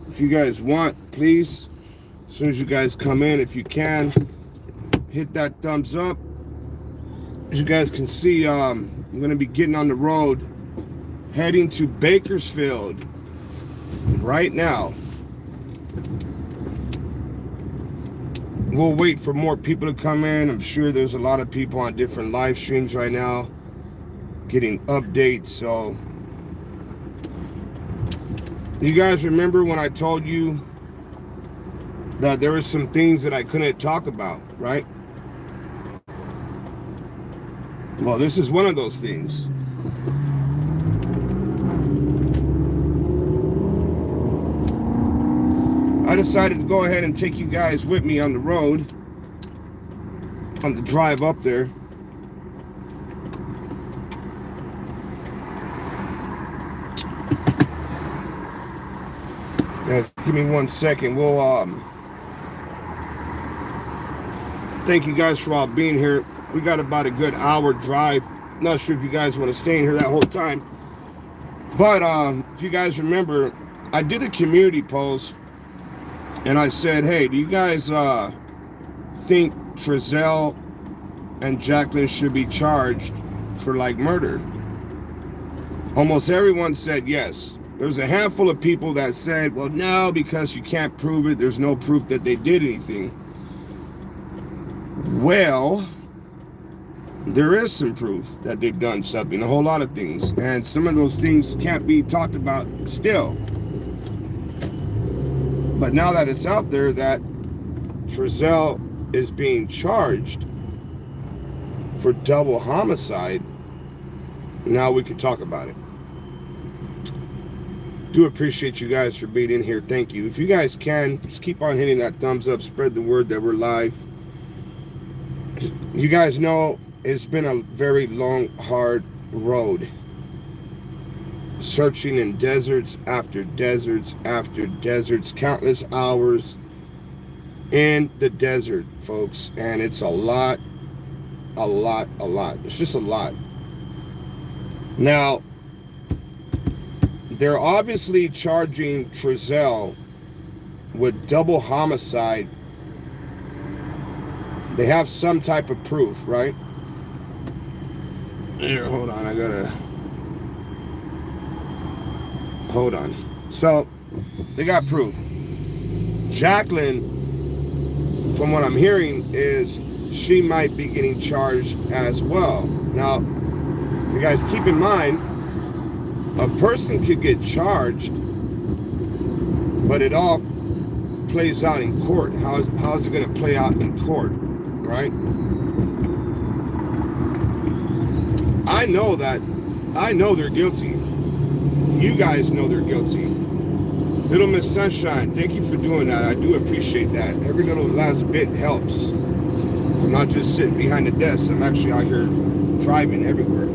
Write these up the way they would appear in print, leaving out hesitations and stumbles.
If you guys want, please, as soon as you guys come in, if you can, hit that thumbs up. As you guys can see, I'm going to be getting on the road, heading to Bakersfield right now. We'll wait for more people to come in. I'm sure there's a lot of people on different live streams right now getting updates. So you guys remember when I told you that there were some things that I couldn't talk about, right? Well, this is one of those things. I decided to go ahead and take you guys with me on the road, on the drive up there. Guys, give me 1 second. We'll thank you guys for all being here. We got about a good hour drive. Not sure if you guys want to stay in here that whole time, but if you guys remember, I did a community post and I said, hey, do you guys think Trezel and Jacqueline should be charged for like murder? Almost everyone said yes. There was a handful of people that said, well, no, because you can't prove it. There's no proof that they did anything. Well, there is some proof that they've done something, a whole lot of things. And some of those things can't be talked about still. But now that it's out there that Trezel is being charged for double homicide, now we can talk about it. Do appreciate you guys for being in here. Thank you. If you guys can, just keep on hitting that thumbs up. Spread the word that we're live. You guys know it's been a very long, hard road. Searching in deserts after deserts after deserts. Countless hours in the desert, folks. And it's a lot. It's just a lot. Now, they're obviously charging Trezel with double homicide. They have some type of proof, right? Here, hold on, I gotta... Hold on. So, they got proof. Jacqueline, from what I'm hearing, is she might be getting charged as well. Now, you guys keep in mind, a person could get charged, but it all plays out in court. How is it going to play out in court, right? I know they're guilty. You guys know they're guilty. Little Miss Sunshine, thank you for doing that. I do appreciate that. Every little last bit helps. I'm not just sitting behind the desk. I'm actually out here driving everywhere.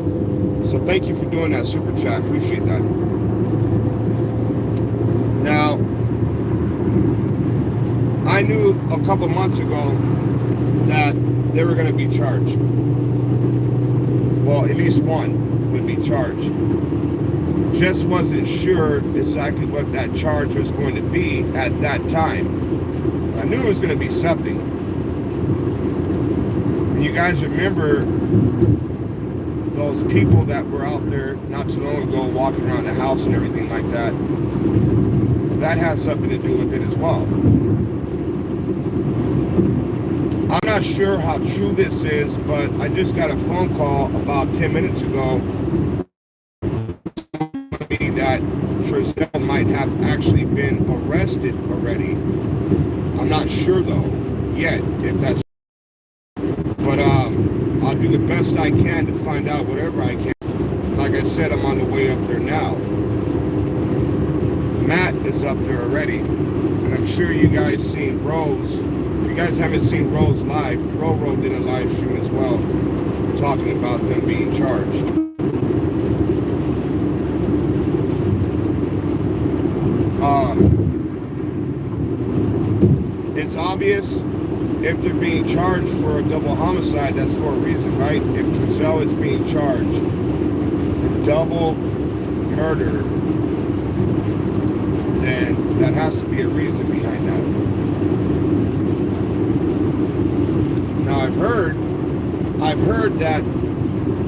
So thank you for doing that super chat. Appreciate that. Now, I knew a couple months ago that they were going to be charged. Well, at least one would be charged. Just wasn't sure exactly what that charge was going to be at that time. I knew it was going to be something. And you guys remember those people that were out there not too long ago walking around the house and everything like that? Well, that has something to do with it as well. I'm not sure how true this is, but I just got a phone call about 10 minutes ago that Trezel might have actually been arrested already. I'm not sure though yet if that's, but I'll do the best I can to find out whatever I can. Like I said, I'm on the way up there now. Matt is up there already, and I'm sure you guys seen Rose. If you guys haven't seen Rose live, Roro did a live stream as well, talking about them being charged. It's obvious if they're being charged for a double homicide, that's for a reason, right? If Trezel is being charged for double murder, then that has to be a reason behind that. Now I've heard that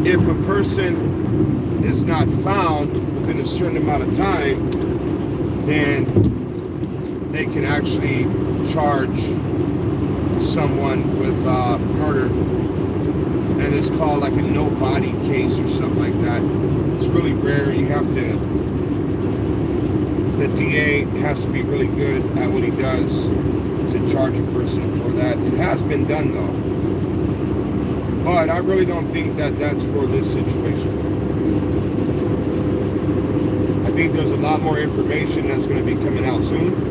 if a person is not found within a certain amount of time, then they can actually charge someone with murder, and it's called like a no body case or something like that. It's really rare. You have to, the DA has to be really good at what he does to charge a person for that. It has been done though, but I really don't think that that's for this situation. I think there's a lot more information that's going to be coming out soon.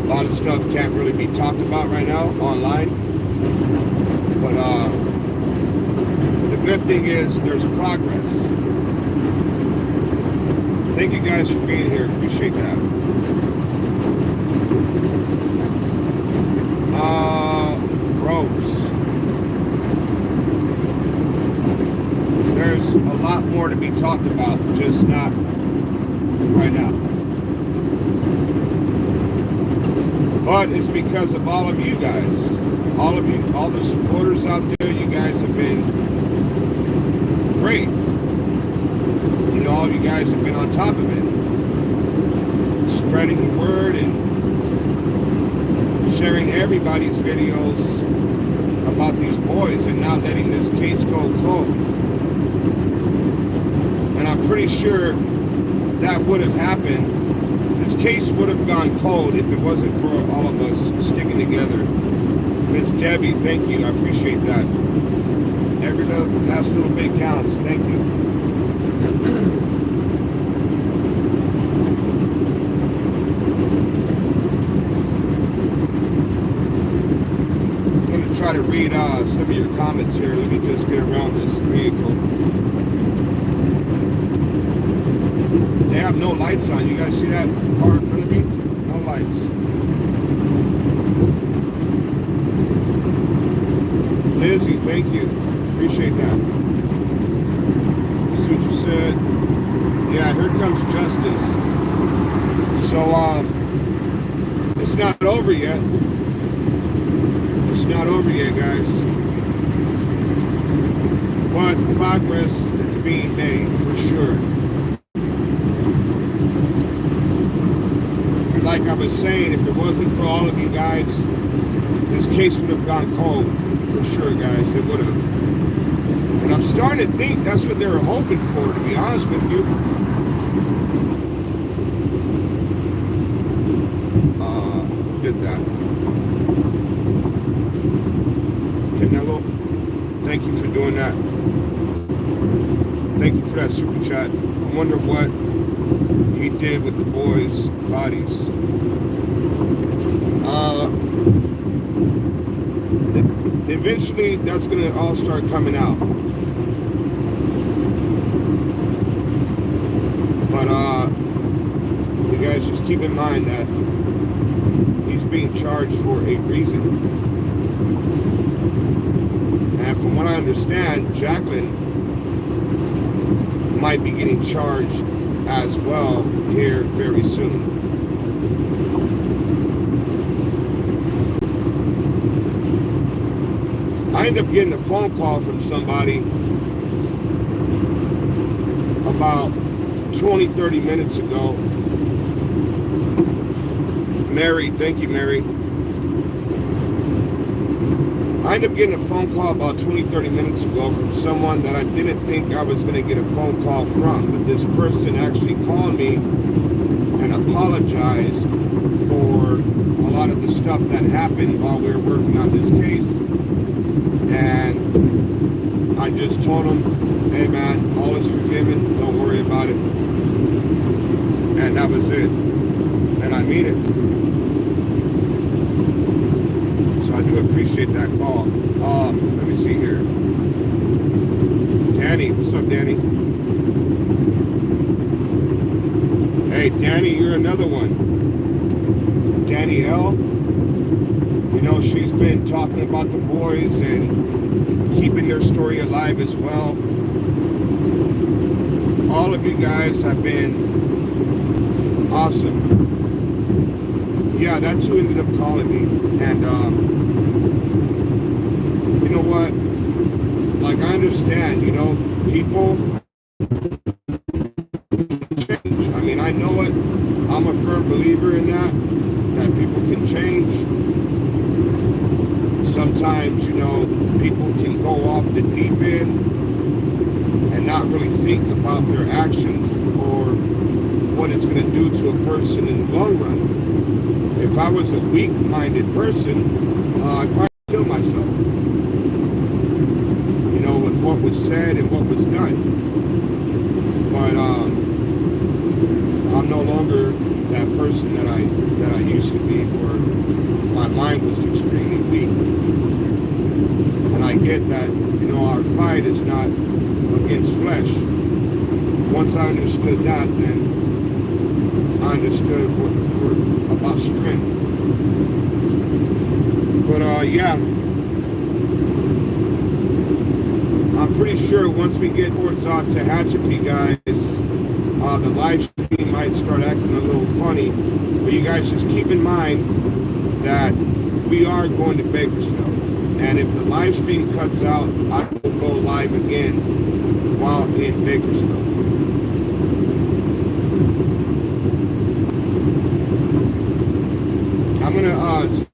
A lot of stuff can't really be talked about right now online, but the good thing is there's progress. Thank you guys for being here. Appreciate that. Rose. There's a lot more to be talked about, just not right now. But it's because of all of you guys. All of you, all the supporters out there, you guys have been great. You know, all of you guys have been on top of it. Spreading the word and sharing everybody's videos about these boys and not letting this case go cold. And I'm pretty sure that would have happened. This case would have gone cold if it wasn't for all of us sticking together. Miss Debbie, thank you. I appreciate that. Every last little bit counts. Thank you. I'm going to try to read some of your comments here. Let me just get around this vehicle. They have no lights on. You guys see that car in front of me? No lights. Lizzie, thank you. Appreciate that. That's what you said. Yeah, here comes justice. So, it's not over yet. It's not over yet, guys. But progress is being made, for sure. Like I was saying, if it wasn't for all of you guys, this case would have gone cold. For sure, guys, it would have. And I'm starting to think that's what they were hoping for, to be honest with you. Who did that? Canelo, thank you for doing that. Thank you for that super chat. I wonder what he did with the boys' bodies. Eventually, that's going to all start coming out. But you guys just keep in mind that he's being charged for a reason. And from what I understand, Jacqueline might be getting charged as well here very soon. I ended up getting a phone call from somebody about 20-30 minutes ago. Mary, thank you, Mary. I ended up getting a phone call about 20-30 minutes ago from someone that I didn't think I was going to get a phone call from, but this person actually called me and apologized for a lot of the stuff that happened while we were working on this case. And I just told him, hey man, all is forgiven, don't worry about it. And that was it. And I mean it. So I do appreciate that call. Let me see here. Danny, what's up, Danny? Hey, Danny, you're another one. Danny L. You know, she's been talking about the boys and keeping their story alive as well. All of you guys have been Awesome. Yeah, that's who ended up calling me. And you know what? Like, I understand, you know, people change. I mean, I know it. I'm a firm believer in that people can change. Sometimes, you know, people can go off the deep end and not really think about their actions or what it's going to do to a person in the long run. If I was a weak-minded person, I'd probably kill myself, you know, with what was said and what was done. But I'm no longer that person that I used to be, where my mind was extremely weak. And I get that, you know, our fight is not against flesh. Once I understood that, then I understood what about strength. But yeah, I'm pretty sure once we get towards Tehachapi, guys, the live stream might start acting a little funny. But you guys just keep in mind that we are going to Bakersfield. And if the live stream cuts out, I will go live again while in Bakersfield. I'm gonna,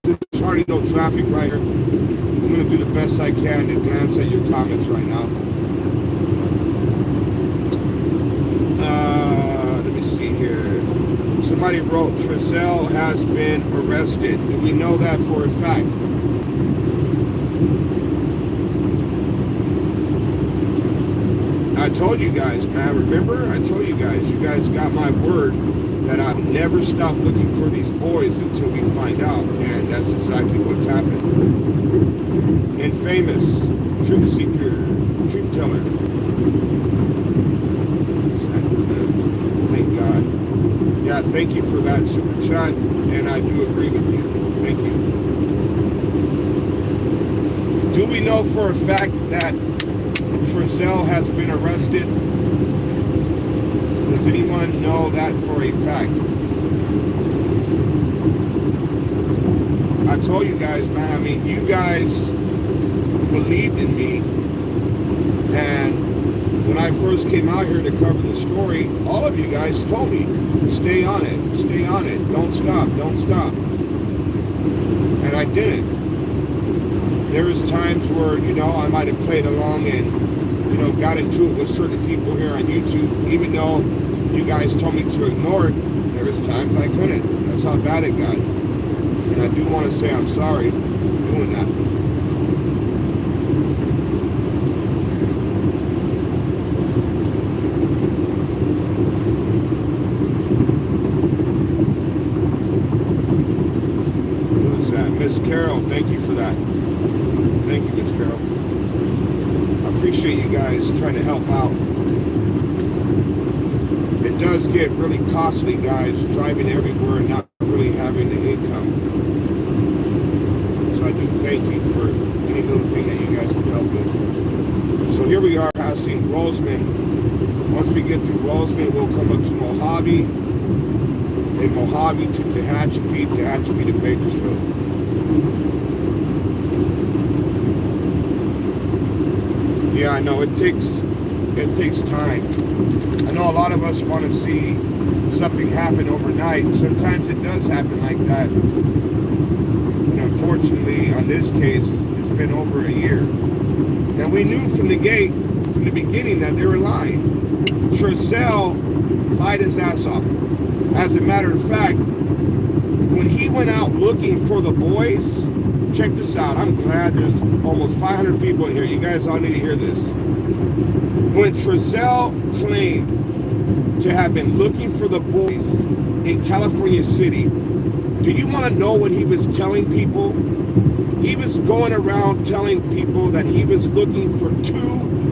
there's already no traffic right here. I'm gonna do the best I can to glance at your comments right now. Let me see here. Somebody wrote, Trezel has been arrested. Do we know that for a fact? I told you guys, man, remember? I told you guys got my word that I'll never stop looking for these boys until we find out. And that's exactly what's happened. Infamous, truth seeker, truth teller. Thank God. Yeah, thank you for that super chat. And I do agree with you. Thank you. Do we know for a fact that Trezel has been arrested? Does anyone know that for a fact? I told you guys, man, I mean, you guys believed in me. And when I first came out here to cover the story, all of you guys told me, stay on it, don't stop. And I didn't. There was times where, you know, I might have played along and, you know, got into it with certain people here on YouTube, even though you guys told me to ignore it. There was times I couldn't. That's how bad it got. And I do want to say I'm sorry for doing that. Who's that? Miss Carol, thank you for that. Thank you, Miss Carol. I appreciate you guys trying to help out. It does get really costly, guys, driving everywhere and not really having the income. So I do thank you for any little thing that you guys can help with. So here we are passing Roseman. Once we get through Roseman, we'll come up to Mojave, then Mojave to Tehachapi, Tehachapi to Bakersfield. Yeah, I know it takes time. I know a lot of us want to see something happen overnight. Sometimes it does happen like that. And unfortunately, on this case, it's been over a year. And we knew from the beginning that they were lying. Trezel lied his ass off. As a matter of fact, when he went out looking for the boys, check this out. I'm glad there's almost 500 people in here. You guys all need to hear this. When Trezel claimed to have been looking for the boys in California City, do you want to know what he was telling people? He was going around telling people that he was looking for 2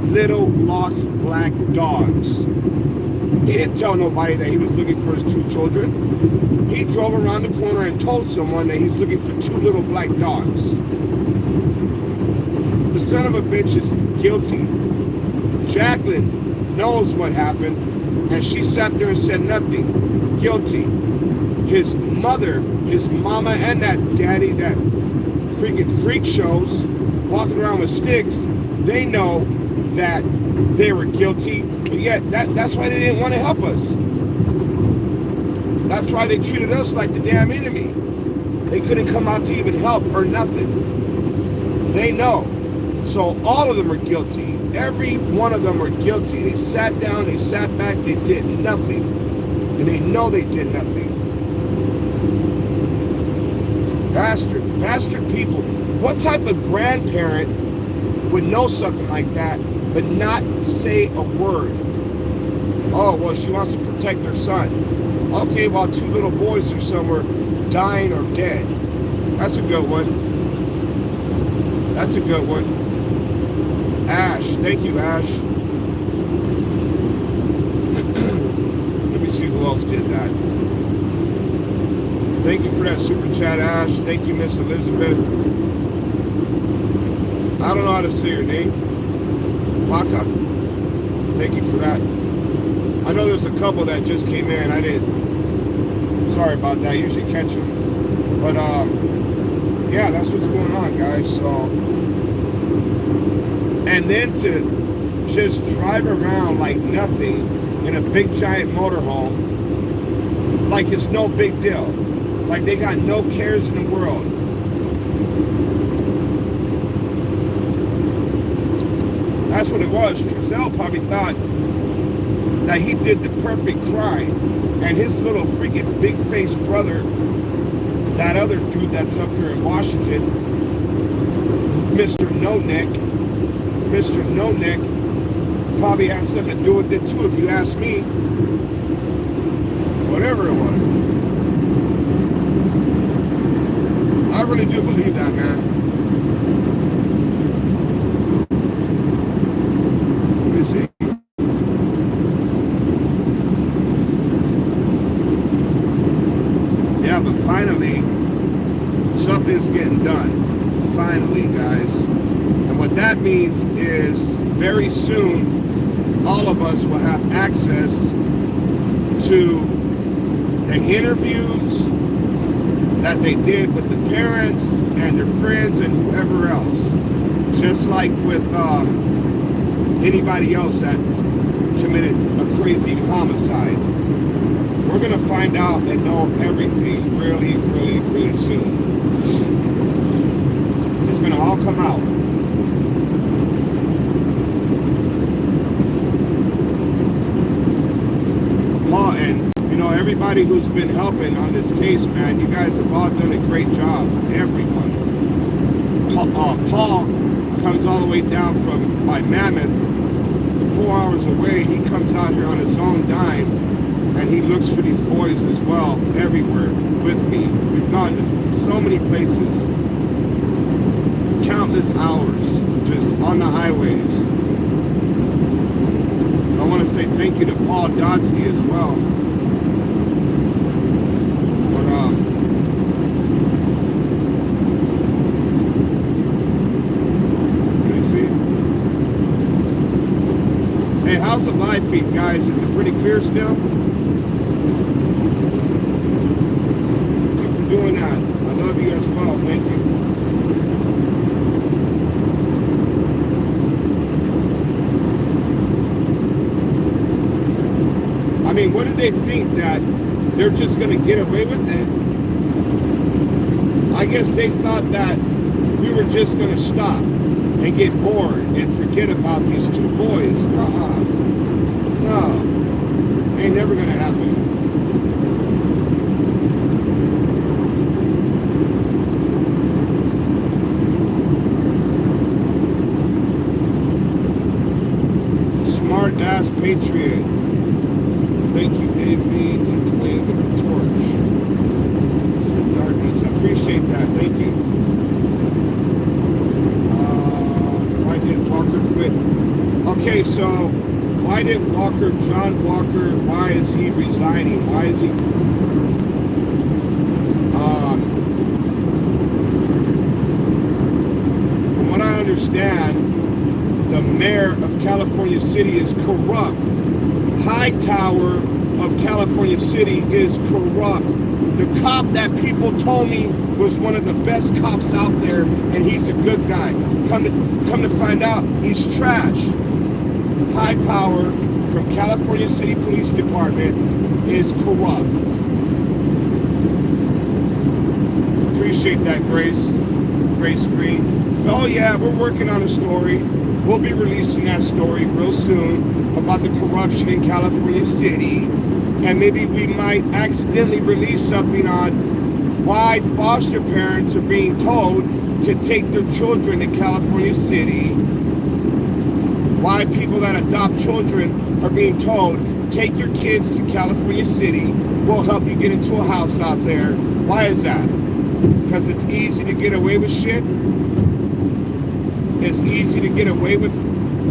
little lost black dogs. He didn't tell nobody that he was looking for his 2 children. He drove around the corner and told someone that he's looking for 2 little black dogs. The son of a bitch is guilty. Jacqueline knows what happened, and she sat there and said nothing. guilty. His mother, his mama, and that daddy that freaking freak shows, walking around with sticks, they know that they were guilty, but yet that's why they didn't want to help us. That's why they treated us like the damn enemy. They couldn't come out to even help or nothing. They know. So all of them are guilty. Every one of them are guilty. They sat down, they sat back, they did nothing. And they know they did nothing. Bastard people. What type of grandparent would know something like that but not say a word? Oh, well, she wants to protect her son. Okay, while two little boys are somewhere dying or dead. That's a good one. That's a good one. Ash. Thank you, Ash. Let me see who else did that. Thank you for that super chat, Ash. Thank you, Miss Elizabeth. I don't know how to say your name. Maka. Thank you for that. I know there's a couple that just came in. I didn't. Sorry about that. I usually catch them. But, yeah, that's what's going on, guys. So, and then to just drive around like nothing in a big giant motorhome, like it's no big deal. Like they got no cares in the world. That's what it was. Trezel probably thought that he did the perfect crime, and his little freaking big-faced brother, that other dude that's up here in Washington, Mr. No Neck, probably has something to do with it too, if you ask me. Whatever it was. I really do believe that, man. Let me see. Yeah, but finally, something's getting done. Finally, guys. And what that means is very soon, all of us will have access to the interviews that they did with the parents and their friends and whoever else. Just like with anybody else that's committed a crazy homicide. We're going to find out and know everything really, really, really soon. It's going to all come out. Paul, and you know, everybody who's been helping on this case, man, you guys have all done a great job. Everyone. Paul comes all the way down from by Mammoth, 4 hours away. He comes out here on his own dime, and he looks for these boys as well, everywhere with me. We've gone to so many places, countless hours, just on the highways. I want to say thank you to Paul Dotsky as well. How's the live feed, guys? Is it pretty clear still? Thank you for doing that. I love you as well. Thank you. I mean, what do they think, that they're just going to get away with it? I guess they thought that we were just going to stop and get bored and forget about these two boys. No, ain't never gonna happen. Smart ass patriot. Thank you, AV, in the way of the torch. Some darkness. I appreciate that. Thank you. Why did Walker quit? Okay, so why did John Walker, why is he resigning? Why is he... From what I understand, the mayor of California City is corrupt. Hightower of California City is corrupt. The cop that people told me was one of the best cops out there, and he's a good guy. Come to find out, he's trash. High power from California City Police Department is corrupt. Appreciate that, Grace Green. Oh yeah, we're working on a story. We'll be releasing that story real soon about the corruption in California City. And maybe we might accidentally release something on why foster parents are being told to take their children to California City. Why people that adopt children are being told, take your kids to California City. We'll help you get into a house out there. Why is that? Because it's easy to get away with shit. It's easy to get away with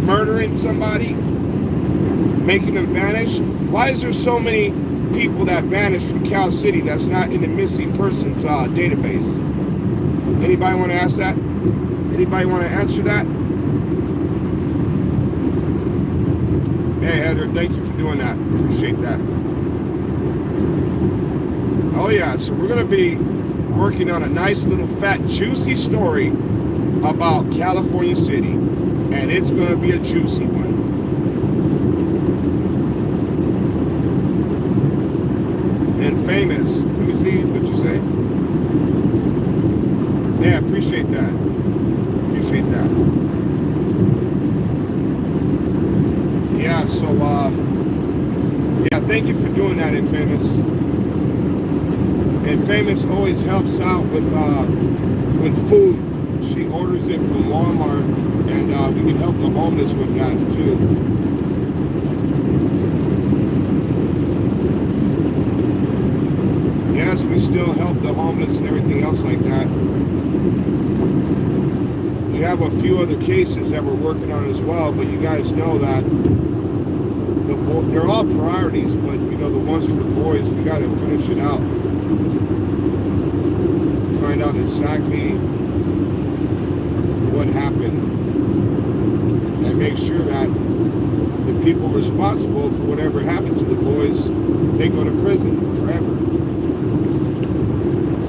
murdering somebody, making them vanish. Why is there so many people that vanish from Cal City that's not in the missing persons database? Anybody want to ask that? Anybody want to answer that? Hey Heather, thank you for doing that. Appreciate that. Oh yeah, so we're going to be working on a nice little fat juicy story about California City, and it's going to be a juicy one. And famous. Let me see what you say. Yeah, appreciate that. Appreciate that. Yeah, so yeah, thank you for doing that, Infamous. And Famous always helps out with food. She orders it from Walmart, and we can help the homeless with that too. Yes, we still help the homeless and everything else like that. We have a few other cases that we're working on as well, but you guys know that they're all priorities, but you know, the ones for the boys, we got to finish it out. Find out exactly what happened and make sure that the people responsible for whatever happened to the boys, they go to prison forever.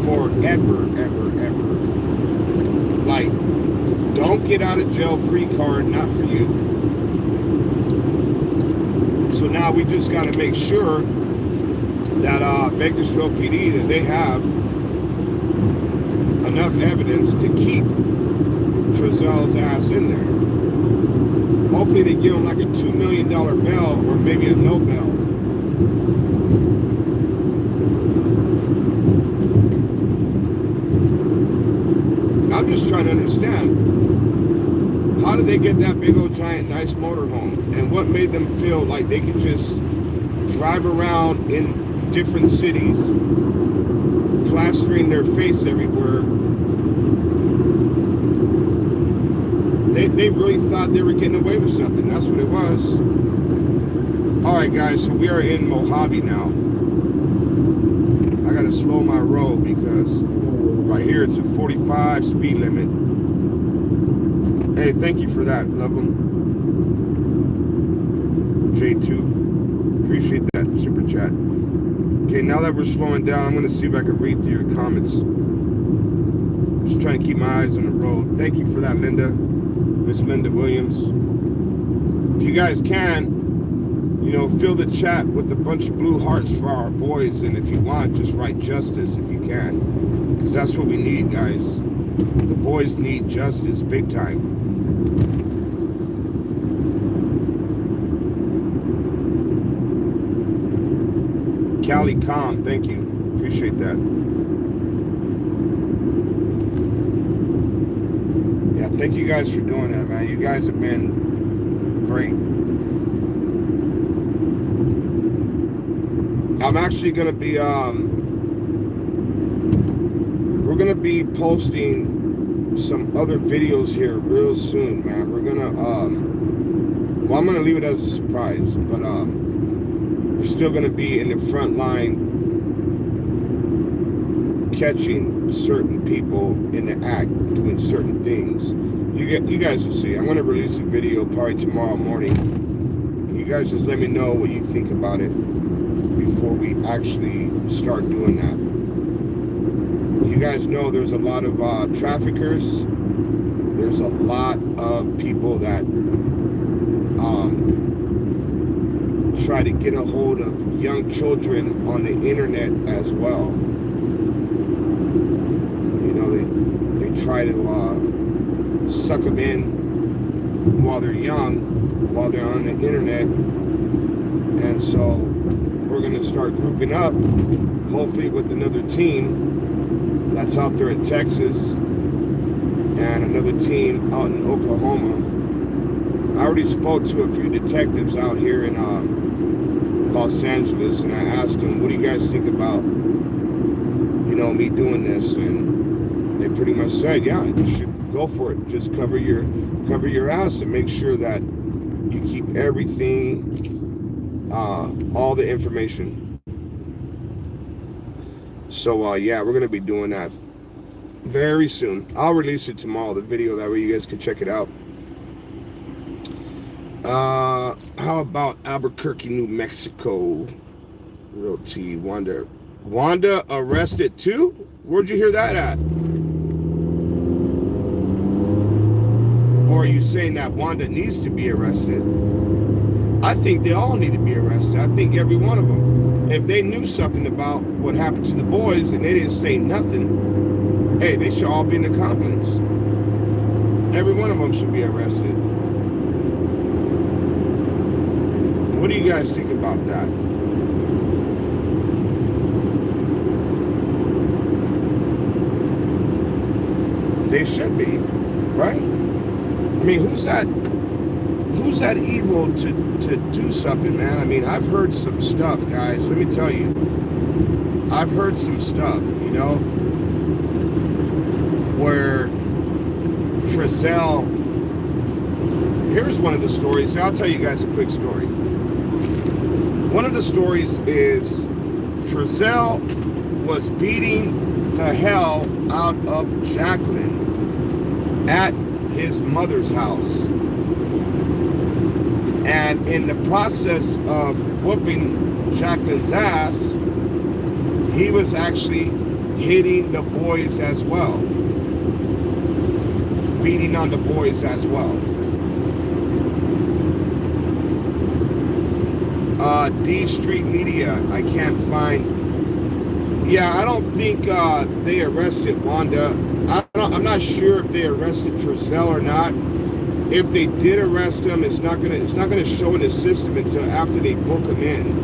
Forever, ever, ever. Like, don't get out of jail free card, not for you. So now we just got to make sure that Bakersfield PD, that they have enough evidence to keep Trezel's ass in there. Hopefully they give him like a $2 million bail or maybe a no bail. I'm just trying to understand, how did they get that big old giant nice motorhome, and what made them feel like they could just drive around in different cities plastering their face everywhere? They really thought they were getting away with something. That's what it was. All right, guys, so we are in Mojave now. I got to slow my roll because right here it's a 45 speed limit. Hey, thank you for that. Love them. J2. Appreciate that super chat. Okay, now that we're slowing down, I'm going to see if I can read through your comments. Just trying to keep my eyes on the road. Thank you for that, Linda. Miss Linda Williams. If you guys can, you know, fill the chat with a bunch of blue hearts for our boys. And if you want, just write justice if you can. Because that's what we need, guys. The boys need justice big time. Cali Calm, thank you. Appreciate that. Yeah, thank you guys for doing that, man. You guys have been great. I'm actually going to be, we're going to be posting some other videos here real soon, man. We're going to, well, I'm going to leave it as a surprise, but, we're still going to be in the front line catching certain people in the act doing certain things. You guys will see. I'm going to release a video probably tomorrow morning. You guys just let me know what you think about it. before we actually start doing that. You guys know there's a lot of traffickers. There's a lot of people that try to get a hold of young children on the internet as well. You know, they try to suck them in while they're young, while they're on the internet. And so we're going to start grouping up, hopefully with another team that's out there in Texas and another team out in Oklahoma. I already spoke to a few detectives out here in Los Angeles, and I asked them, what do you guys think about, you know, me doing this? And they pretty much said, yeah, you should go for it. Just cover your ass and make sure that you keep everything, all the information. So yeah, we're gonna be doing that very soon. I'll release it tomorrow, the video, that way you guys can check it out. How about Albuquerque, New Mexico? Real T, Wanda arrested too? Where'd you hear that at? Or are you saying that Wanda needs to be arrested? I think they all need to be arrested. I think every one of them. If they knew something about what happened to the boys and they didn't say nothing, hey, they should all be in the comments. Every one of them should be arrested. What do you guys think about that? They should be, right? I mean, who's that evil to do something, man? I mean, I've heard some stuff, guys. Let me tell you. I've heard some stuff, you know, where Trezel, here's one of the stories. I'll tell you guys a quick story. One of the stories is Trezel was beating the hell out of Jacqueline at his mother's house. And in the process of whooping Jacqueline's ass, he was actually hitting the boys as well. Beating on the boys as well. D Street Media, I can't find. Yeah, I don't think they arrested Wanda. I'm not sure if they arrested Trezel or not. If they did arrest him, it's not gonna show in the system until after they book him in.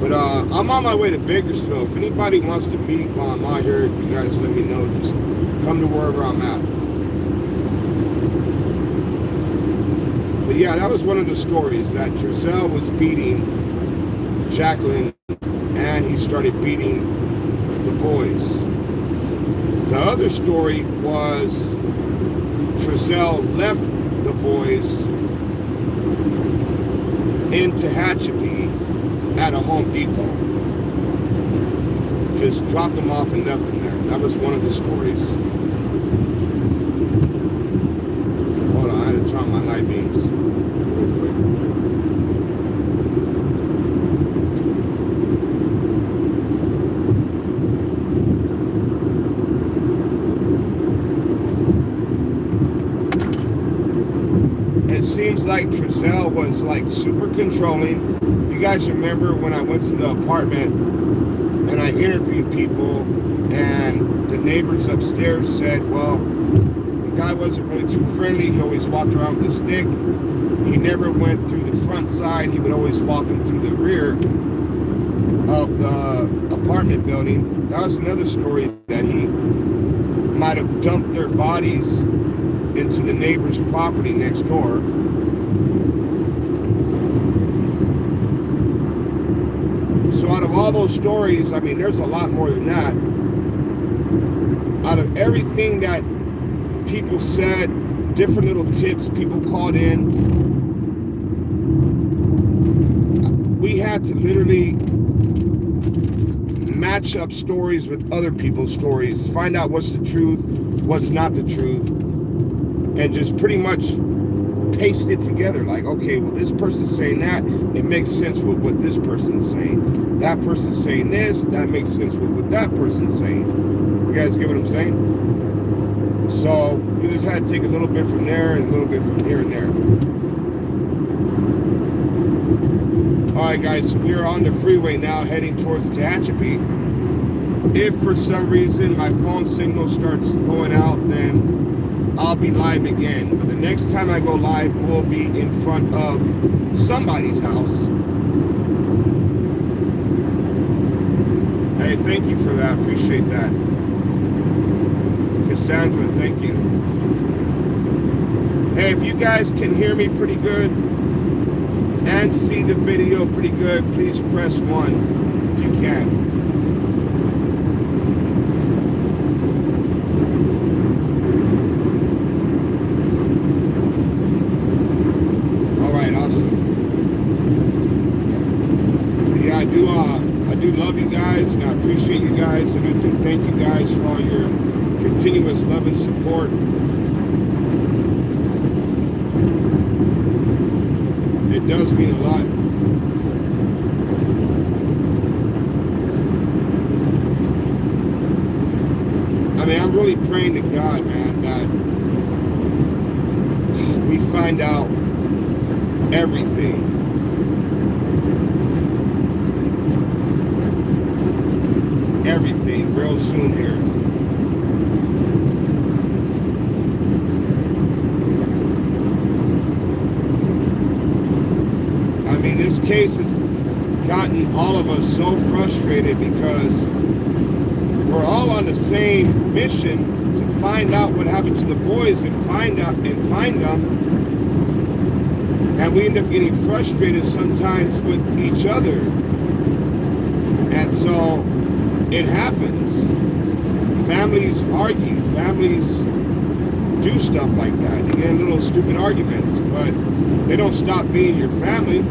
But I'm on my way to Bakersfield. If anybody wants to meet while I'm out here, you guys let me know. Just come to wherever I'm at. But yeah, that was one of the stories, that Trezel was beating Jacqueline and he started beating the boys. The other story was Trezel left the boys in Tehachapi at a Home Depot. Just dropped them off and left them there. That was one of the stories. Hold on, I had to turn on my high beams real quick. It seems like Trezel was like super controlling. You guys remember when I went to the apartment and I interviewed people and the neighbors upstairs said, well, the guy wasn't really too friendly. He always walked around with a stick. He never went through the front side. He would always walk him through the rear of the apartment building. That was another story, that he might have dumped their bodies into the neighbor's property next door. So out of all those stories, I mean, there's a lot more than that. Out of everything that people said, different little tips people called in, we had to literally match up stories with other people's stories, find out what's the truth, what's not the truth, and just pretty much paste it together. Like, okay, well, this person's saying that. It makes sense with what this person's saying. That person's saying this. That makes sense with what that person's saying. You guys get what I'm saying? So we just had to take a little bit from there and a little bit from here and there. All right, guys, so we are on the freeway now heading towards Tehachapi. If for some reason my phone signal starts going out, then I'll be live again. But the next time I go live, we'll be in front of somebody's house. Hey, thank you for that. Appreciate that. Cassandra, thank you. Hey, if you guys can hear me pretty good and see the video pretty good, please press 1 if you can. I do love you guys, and I appreciate you guys, and I do thank you guys for all your continuous love and support. It does mean a lot. I mean, I'm really praying to God, man, that we find out everything. Everything real soon here. I mean, this case has gotten all of us so frustrated because we're all on the same mission to find out what happened to the boys and find them, and we end up getting frustrated sometimes with each other. And so it happens. Families argue. Families do stuff like that. They get in little stupid arguments, but they don't stop being your family.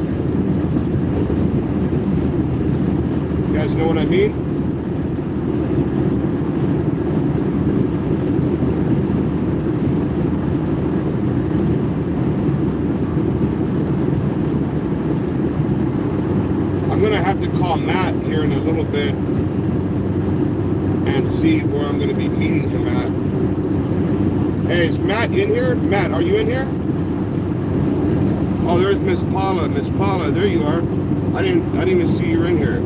You guys know what I mean? I'm going to have to call Matt here in a little bit and see where I'm going to be meeting him at. Hey, is Matt in here? Matt, are you in here? Oh, there's Miss Paula. Miss Paula, there you are. I didn't even see you in here.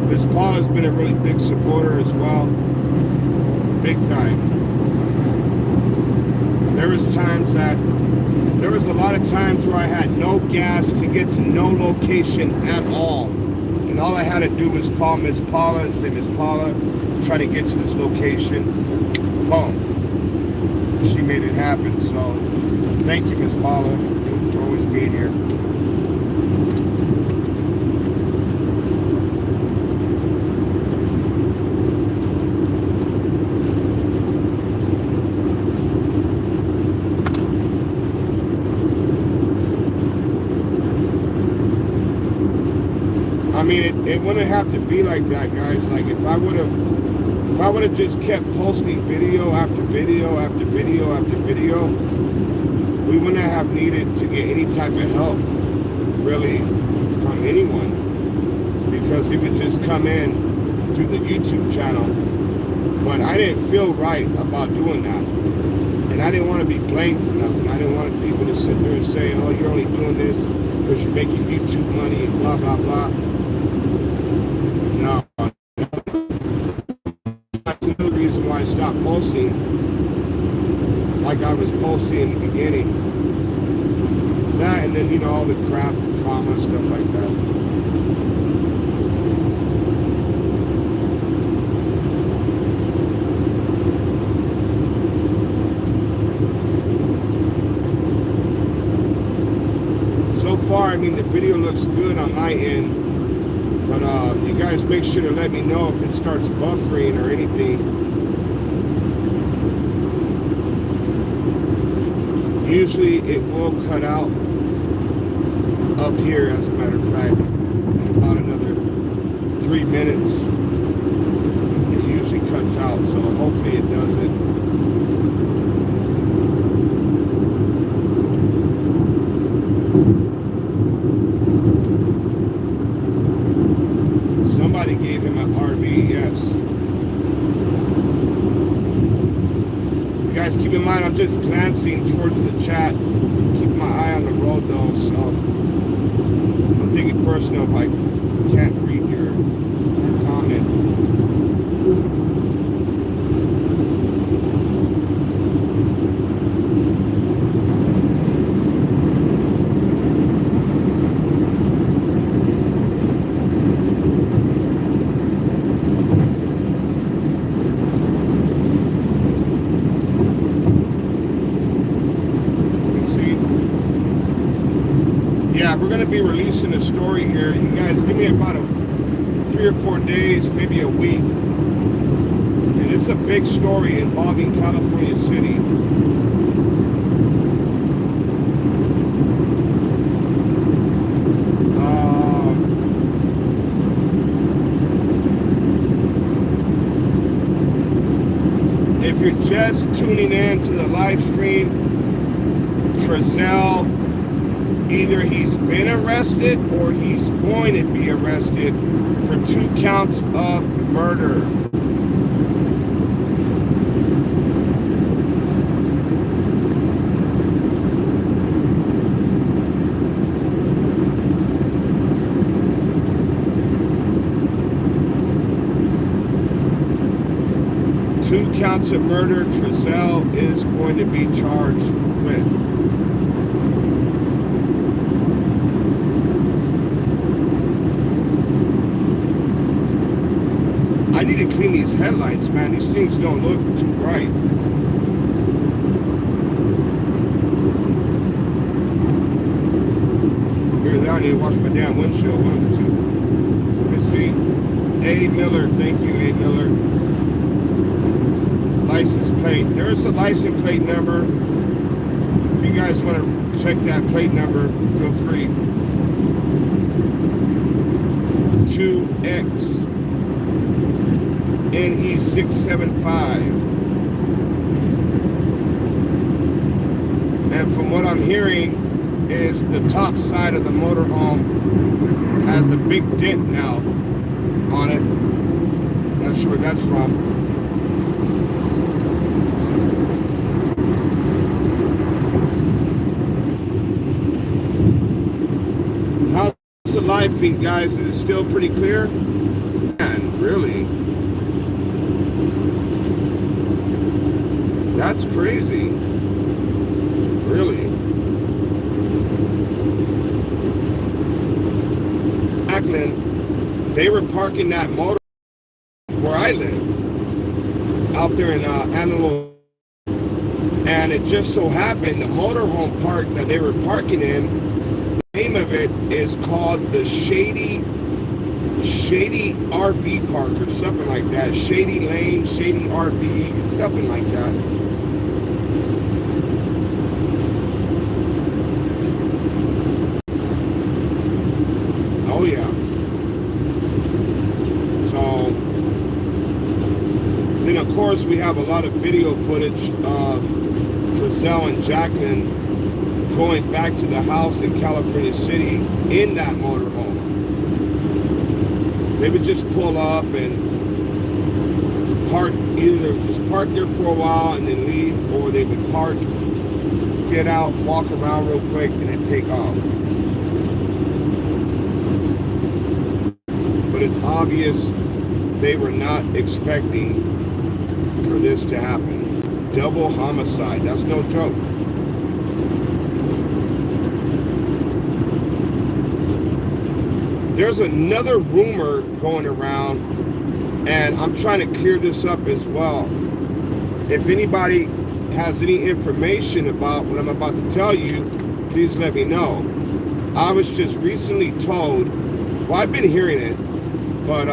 Miss Paula's been a really big supporter as well. Big time. There was a lot of times where I had no gas to get to no location at all. And all I had to do was call Miss Paula and say, Miss Paula, I'm trying to get to this location. Boom. She made it happen. So thank you, Miss Paula, for always being here. I mean, it wouldn't have to be like that, guys. Like, if I would have just kept posting video after video after video after video, we wouldn't have needed to get any type of help, really, from anyone, because it would just come in through the YouTube channel. But I didn't feel right about doing that, and I didn't want to be blamed for nothing. I didn't want people to sit there and say, oh, you're only doing this because you're making YouTube money and blah, blah, blah. No. That's another reason why I stopped posting like I was posting in the beginning. That, and then, you know, all the crap, the trauma, stuff like that. So far, I mean, the video looks good on my end. But you guys make sure to let me know if it starts buffering or anything. Usually it will cut out up here, as a matter of fact, in about another 3 minutes. It usually cuts out, so hopefully it doesn't. just glancing towards the chat. Keep my eye on the road though, so don't take it personal if I can't read your comment. We're going to be releasing a story here. You guys give me about 3 or 4 days, maybe a week. And it's a big story involving California City. If you're just tuning in to the live stream, Trezel, either he's been arrested or he's going to be arrested for 2 counts of murder. Two counts of murder Trezel is going to be charged with. I need to clean these headlights, man. These things don't look too bright. Either that, I need to wash my damn windshield, one of the two. Let's see. A. Miller, thank you, A. Miller. License plate. There's the license plate number. If you guys want to check that plate number, feel free. 2X. NE675. And from what I'm hearing is the top side of the motorhome has a big dent now on it. Not sure where that's from. How's the live feed, guys? Is it still pretty clear? Man, really? That's crazy. Really. Jacqueline, they were parking that motor where I live, out there in Antelope. And it just so happened the motorhome park that they were parking in, the name of it is called the Shady RV Park or something like that. Shady Lane, Shady RV, something like that. Oh yeah. So then of course we have a lot of video footage of Trezel and Jacqueline going back to the house in California City in that motorhome. They would just pull up and park, either just park there for a while and then leave, or they would park, get out, walk around real quick, and then take off. But it's obvious they were not expecting for this to happen. Double homicide, that's no joke. There's another rumor going around, and I'm trying to clear this up as well. If anybody has any information about what I'm about to tell you, please let me know. I was just recently told, well, I've been hearing it, but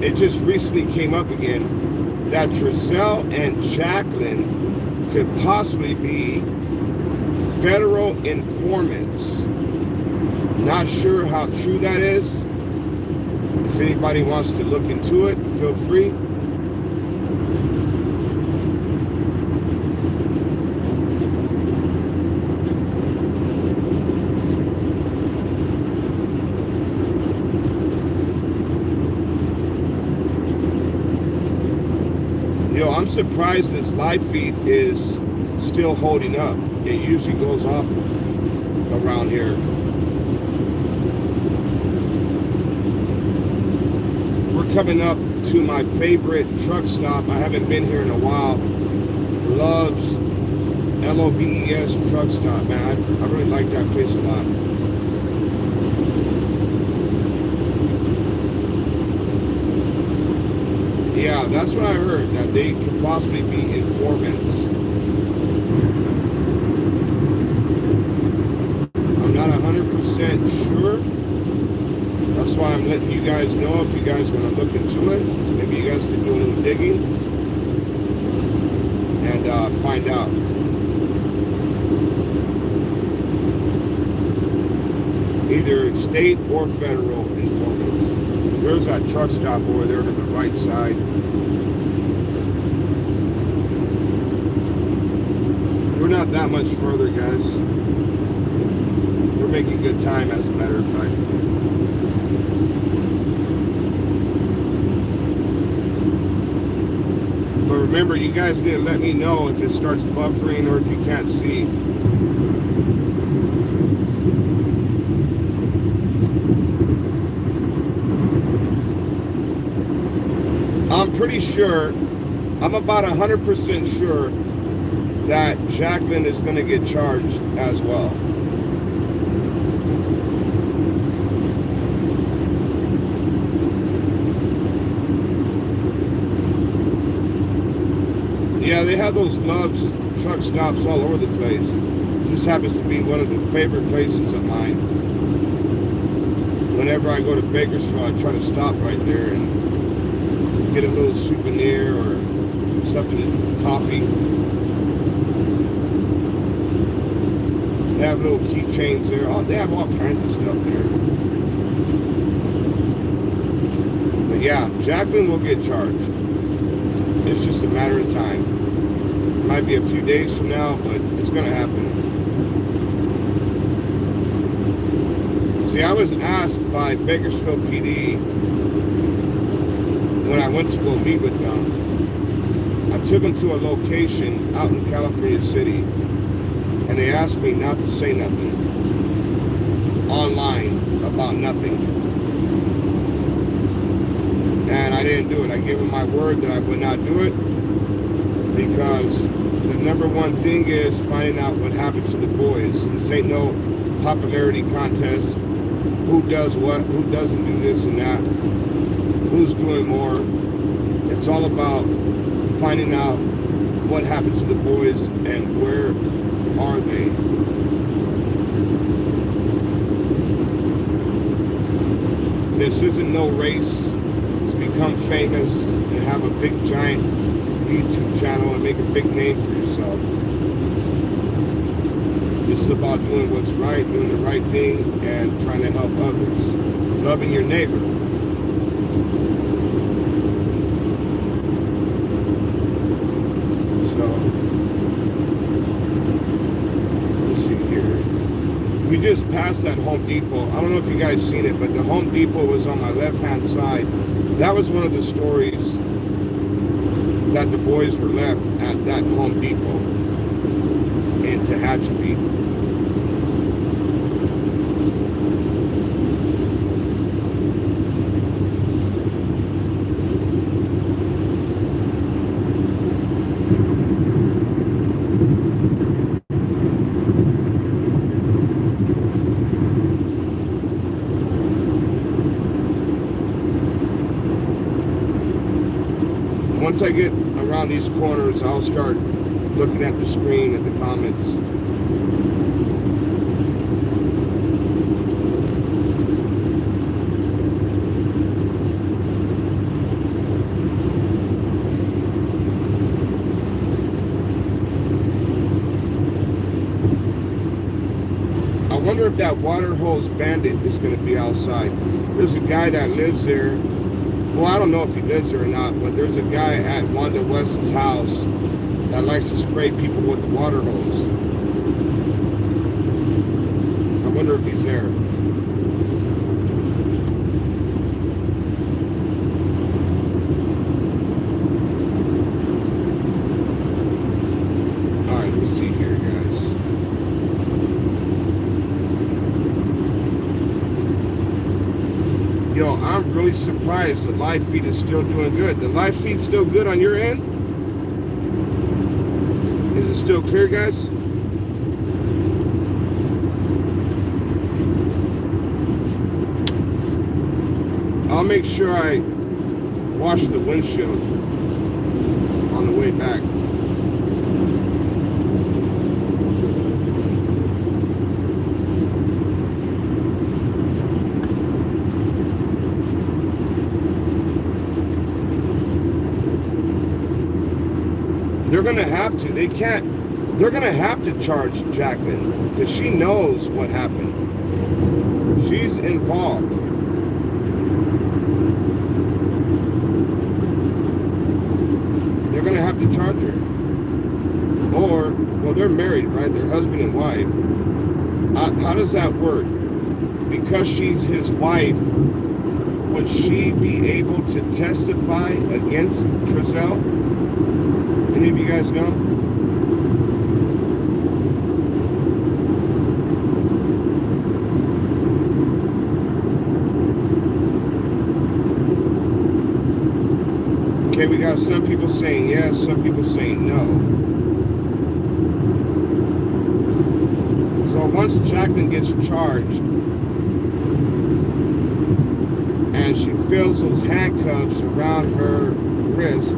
it just recently came up again, that Trezel and Jacqueline could possibly be federal informants. Not sure how true that is. If anybody wants to look into it, feel free. Yo, I'm surprised this live feed is still holding up. It usually goes off around here. We're coming up to my favorite truck stop. I haven't been here in a while. Loves, Loves truck stop, man. I really like that place a lot. Yeah, that's what I heard, that they could possibly be informants. I'm not 100% sure. That's why I'm letting you guys know if you guys want to look into it. Maybe you guys can do a little digging and find out. Either state or federal informants. There's that truck stop over there to the right side. We're not that much further, guys. We're making good time, as a matter of fact. But remember, you guys need to let me know if it starts buffering or if you can't see. I'm pretty sure, I'm about 100% sure that Jacqueline is going to get charged as well. Yeah, they have those Loves truck stops all over the place. This happens to be one of the favorite places of mine. Whenever I go to Bakersfield, I try to stop right there and get a little souvenir or something, coffee. They have little keychains there. Oh, they have all kinds of stuff there. But yeah, Jacqueline will get charged. It's just a matter of time. It might be a few days from now, but it's going to happen. See, I was asked by Bakersfield PD when I went to go meet with them. I took them to a location out in California City, and they asked me not to say nothing online about nothing. And I didn't do it. I gave them my word that I would not do it, because the number one thing is finding out what happened to the boys. This ain't no popularity contest. Who does what, who doesn't do this and that, who's doing more. It's all about finding out what happened to the boys and where are they. This isn't no race to become famous and have a big giant YouTube channel and make a big name for yourself. This is about doing what's right, doing the right thing, and trying to help others. Loving your neighbor. We just passed that Home Depot. I don't know if you guys seen it, but the Home Depot was on my left-hand side. That was one of the stories that the boys were left at that Home Depot in Tehachapi. Once I get around these corners, I'll start looking at the screen, at the comments. I wonder if that water hose bandit is going to be outside. There's a guy that lives there. Well, I don't know if he lives there or not, but there's a guy at Wanda West's house that likes to spray people with the water hose. I wonder if he's there. Alright, let me Yo, I'm really surprised the live feed is still doing good. The live feed's still good on your end? Is it still clear, guys? I'll make sure I wash the windshield on the way back. They're gonna have to. They can't. They're gonna have to charge Jacqueline because she knows what happened. She's involved. They're gonna have to charge her. Or, well, they're married, right? They're husband and wife. How does that work? Because she's his wife, would she be able to testify against Trezel? Any of you guys know? Okay, we got some people saying yes, some people saying no. So once Jacqueline gets charged and she feels those handcuffs around her wrist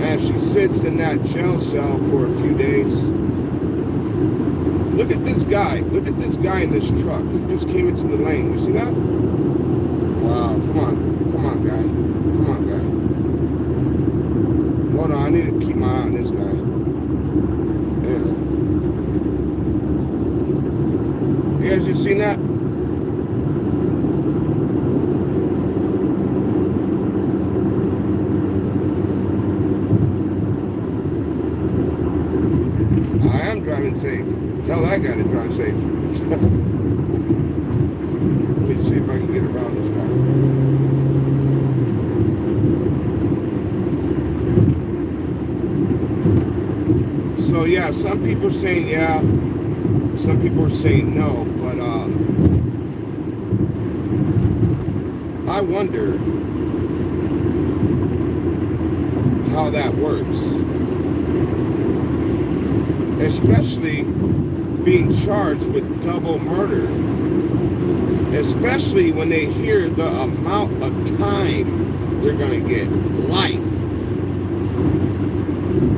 and she sits in that jail cell for a few days. Look at this guy. Look at this guy in this truck. He just came into the lane. You see that? Wow, come on. Come on, guy. Come on, guy. Hold on, I need to keep my eye on this guy. Yeah. You guys just seen that? I am driving safe. Tell that guy to drive safe. Let me see if I can get around this guy. So yeah, some people are saying yeah, some people are saying no, but I wonder how that works. Especially being charged with double murder. Especially when they hear the amount of time they're gonna get. Life.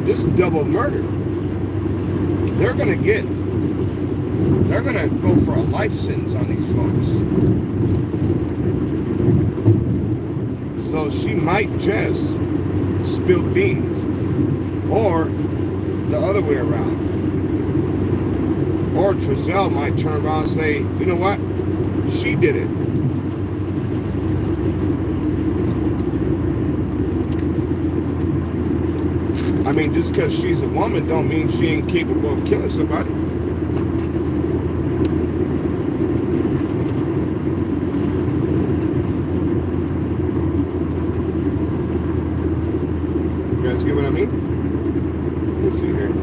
This is double murder. They're gonna go for a life sentence on these folks. So she might just spill the beans. Or the other way around. Or Trezel might turn around and say, you know what? She did it. I mean, just because she's a woman don't mean she ain't capable of killing somebody. You guys get what I mean? Let's see here.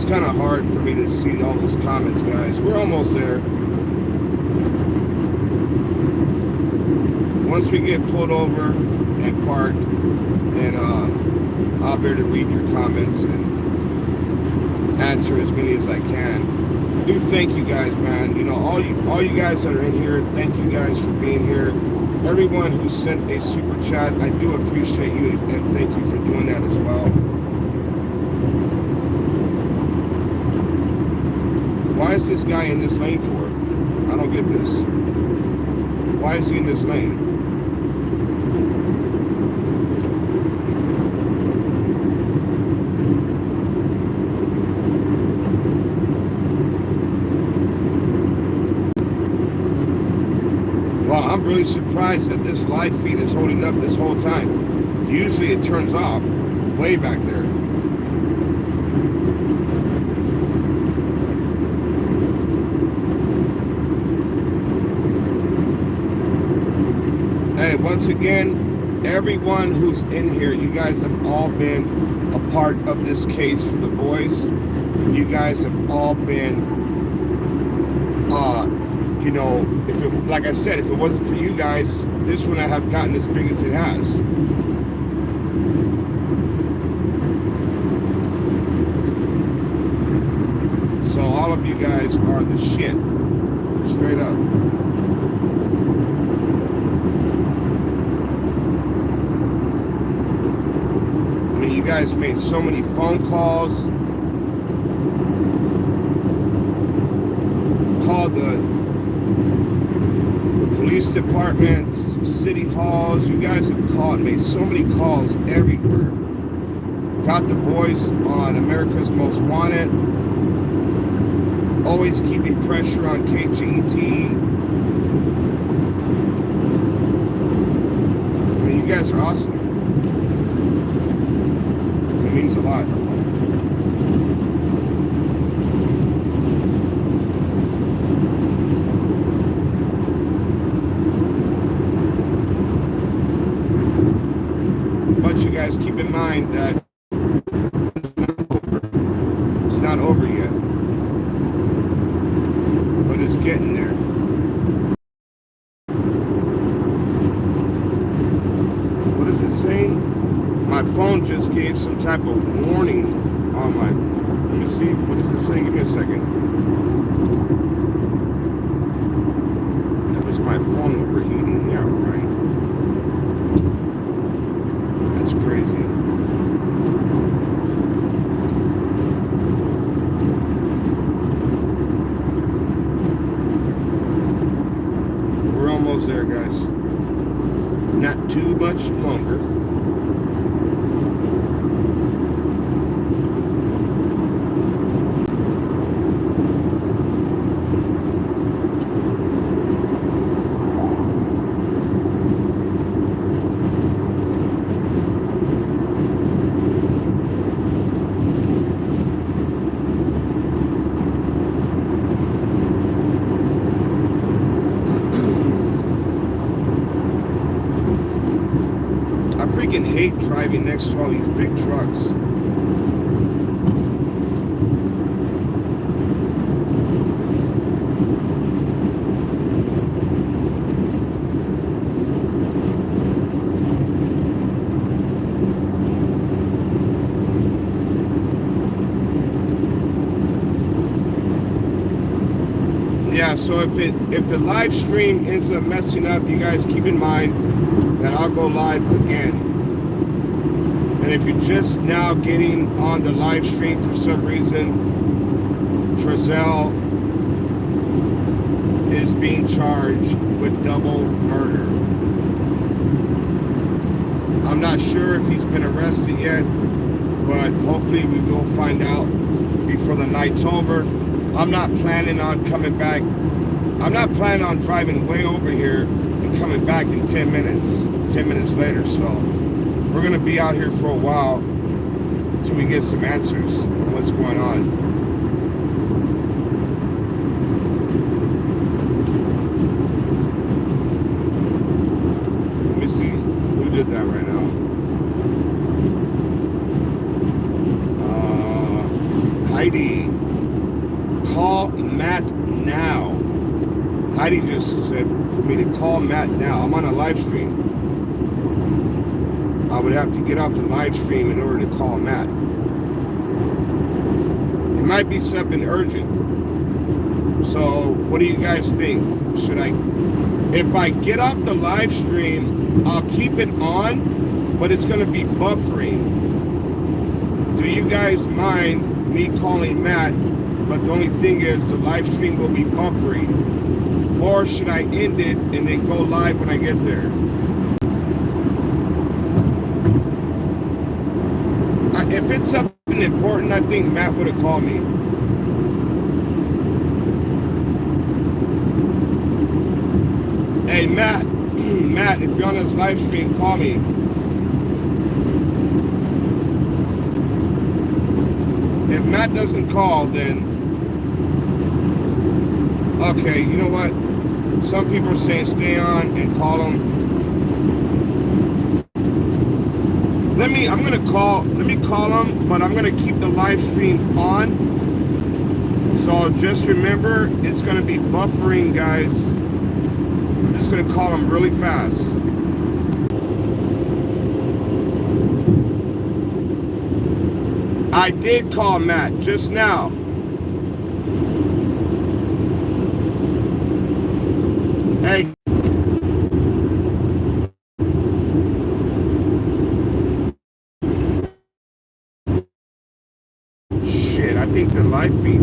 Kind of hard for me to see all those comments, guys. We're almost there. Once we get pulled over and parked, then I'll be able to read your comments and answer as many as I can. I do thank you guys, man. You know, all you guys that are in here, thank you guys for being here. Everyone who sent a super chat, I do appreciate you and thank you for doing that as well. Why is this guy in this lane for? I don't get this. Why is he in this lane? Well, I'm really surprised that this live feed is holding up this whole time. Usually it turns off way back there. once again, everyone who's in here, you guys have all been a part of this case for the boys, and you guys have all been, you know, if it, like I said, if it wasn't for you guys, this wouldn't have gotten as big as it has. So all of you guys are the shit, straight up. I mean, you guys made so many phone calls, called the police departments, city halls. You guys have called, made so many calls everywhere. Got the boys on America's Most Wanted. Always keeping pressure on KGET. I mean, you guys are awesome. It means a lot. But you guys keep in mind that it's not over yet. But it's getting there. What is it saying? My phone just gave some type of warning on my, let me see, what is it saying? Give me a second. That was my phone overheating. Yeah, right. That's crazy. We're almost there, guys. Not too much longer. I freaking hate driving next to all these big trucks. Yeah, so if the live stream ends up messing up, you guys keep in mind that I'll go live again. And if you're just now getting on the live stream for some reason, Trezel is being charged with double murder. I'm not sure if he's been arrested yet, but hopefully we will find out before the night's over. I'm not planning on coming back. I'm not planning on driving way over here and coming back in 10 minutes later. So we're going to be out here for a while until we get some answers on what's going on. Let me see who did that right now. Heidi. Call Matt now. Heidi just said for me to call Matt now. I'm on a live stream. I would have to get off the live stream in order to call Matt. It might be something urgent. So what do you guys think? Should I, if I get off the live stream, I'll keep it on, but it's going to be buffering. Do you guys mind me calling Matt? But the only thing is the live stream will be buffering. Or should I end it and then go live when I get there? If it's something important, I think Matt would have called me. Hey, Matt. Matt, if you're on this live stream, call me. If Matt doesn't call, then... Okay, you know what? Some people are saying stay on and call him. Let me call them, but I'm gonna keep the live stream on. So just remember, it's gonna be buffering, guys. I'm just gonna call them really fast. I did call Matt just now. Hey. Shit, I think the live feed.